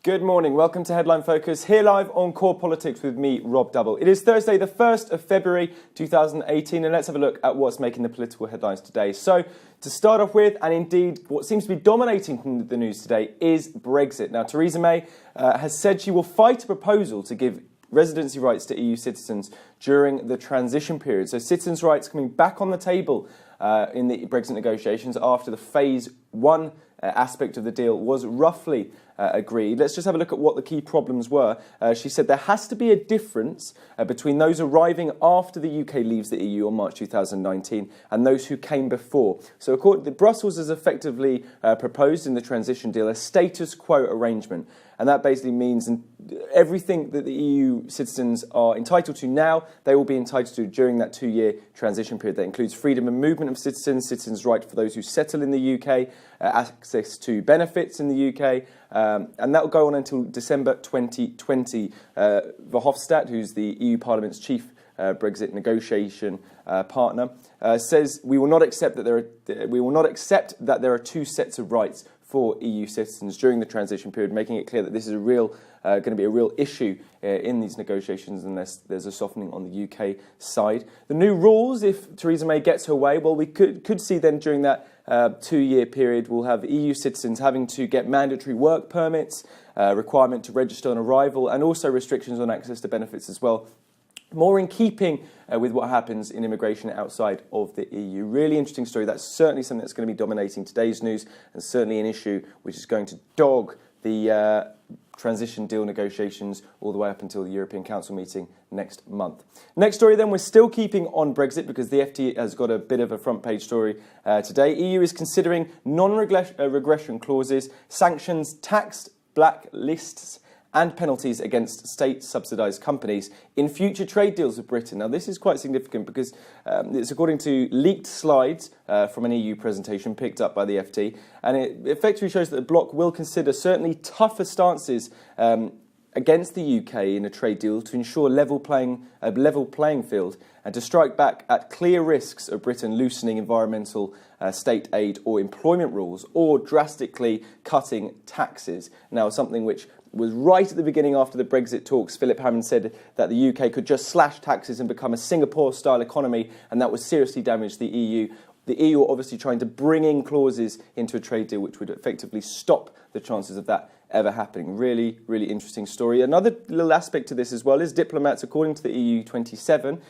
Good morning. Welcome to Headline Focus, here live on Core Politics with me, Rob Double. It is Thursday, the 1st of February 2018, and let's have a look at what's making the political headlines today. So, to start off with, and indeed what seems to be dominating the news today, is Brexit. Now, Theresa May has said she will fight a proposal to give residency rights to EU citizens during the transition period. So citizens' rights coming back on the table in the Brexit negotiations after the Phase 1 aspect of the deal was roughly agreed. Let's just have a look at what the key problems were. She said there has to be a difference between those arriving after the UK leaves the EU on March 2019 and those who came before. So according to Brussels has effectively proposed in the transition deal a status quo arrangement. And that basically means everything that the EU citizens are entitled to now, they will be entitled to during that 2-year transition period. That includes freedom of movement of citizens, citizens' right for those who settle in the UK, access to benefits in the UK, and that will go on until December 2020. Verhofstadt, who's the EU Parliament's chief Brexit negotiation partner, says we will not accept that there are two sets of rights for EU citizens during the transition period, making it clear that this is going to be a real issue in these negotiations unless there's a softening on the UK side. The new rules, if Theresa May gets her way, well, we could see then during that 2-year period, we'll have EU citizens having to get mandatory work permits, requirement to register on arrival, and also restrictions on access to benefits as well. More in keeping with what happens in immigration outside of the EU. Really interesting story. That's certainly something that's going to be dominating today's news, and certainly an issue which is going to dog the transition deal negotiations all the way up until the European Council meeting next month. Next story then, we're still keeping on Brexit because the FT has got a bit of a front page story today. EU is considering non-regression clauses, sanctions, tax blacklists and penalties against state-subsidised companies in future trade deals with Britain. Now, this is quite significant because it's according to leaked slides from an EU presentation picked up by the FT, and it effectively shows that the bloc will consider certainly tougher stances against the UK in a trade deal to ensure a level playing field and to strike back at clear risks of Britain loosening environmental state aid or employment rules or drastically cutting taxes. Now, something which was right at the beginning after the Brexit talks. Philip Hammond said that the UK could just slash taxes and become a Singapore-style economy, and that would seriously damage the EU. The EU are obviously trying to bring in clauses into a trade deal which would effectively stop the chances of that ever happening. Really, really interesting story. Another little aspect to this as well is diplomats, according to the EU 27,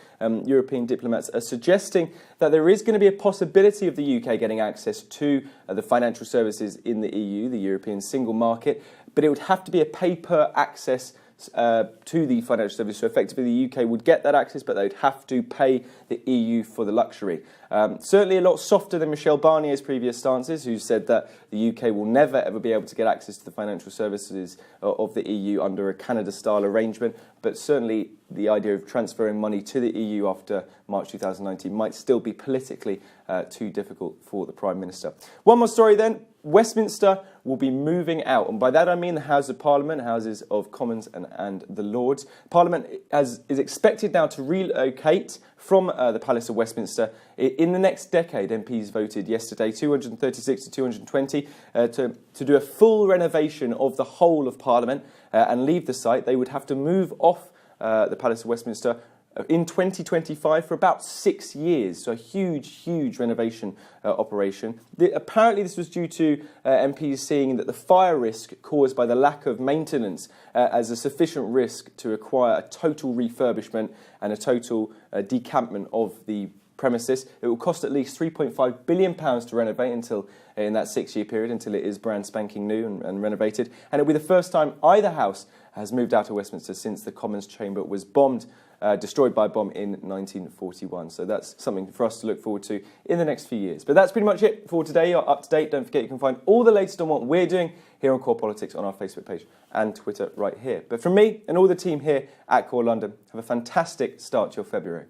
European diplomats are suggesting that there is going to be a possibility of the UK getting access to the financial services in the EU, the European single market, but it would have to be a pay-per access to the financial service. So effectively the UK would get that access, but they'd have to pay the EU for the luxury. Certainly a lot softer than Michel Barnier's previous stances, who said that the UK will never ever be able to get access to the financial services of the EU under a Canada-style arrangement. But certainly the idea of transferring money to the EU after March 2019 might still be politically too difficult for the Prime Minister. One more story then. Westminster will be moving out, and by that I mean the House of Parliament, Houses of Commons and the Lords. Parliament is expected now to relocate from the Palace of Westminster in the next decade. MPs voted yesterday, 236 to 220, to do a full renovation of the whole of Parliament and leave the site. They would have to move off the Palace of Westminster in 2025 for about 6 years. So a huge renovation operation. Apparently this was due to MPs seeing that the fire risk caused by the lack of maintenance as a sufficient risk to require a total refurbishment and a total decampment of the premises. It will cost at least £3.5 billion to renovate until in that 6-year period, until it is brand spanking new and renovated. And it'll be the first time either house has moved out of Westminster since the Commons chamber was destroyed by a bomb in 1941. So that's something for us to look forward to in the next few years. But that's pretty much it for today. You're up to date. Don't forget you can find all the latest on what we're doing here on Core Politics on our Facebook page and Twitter right here. But from me and all the team here at Core London, have a fantastic start to your February.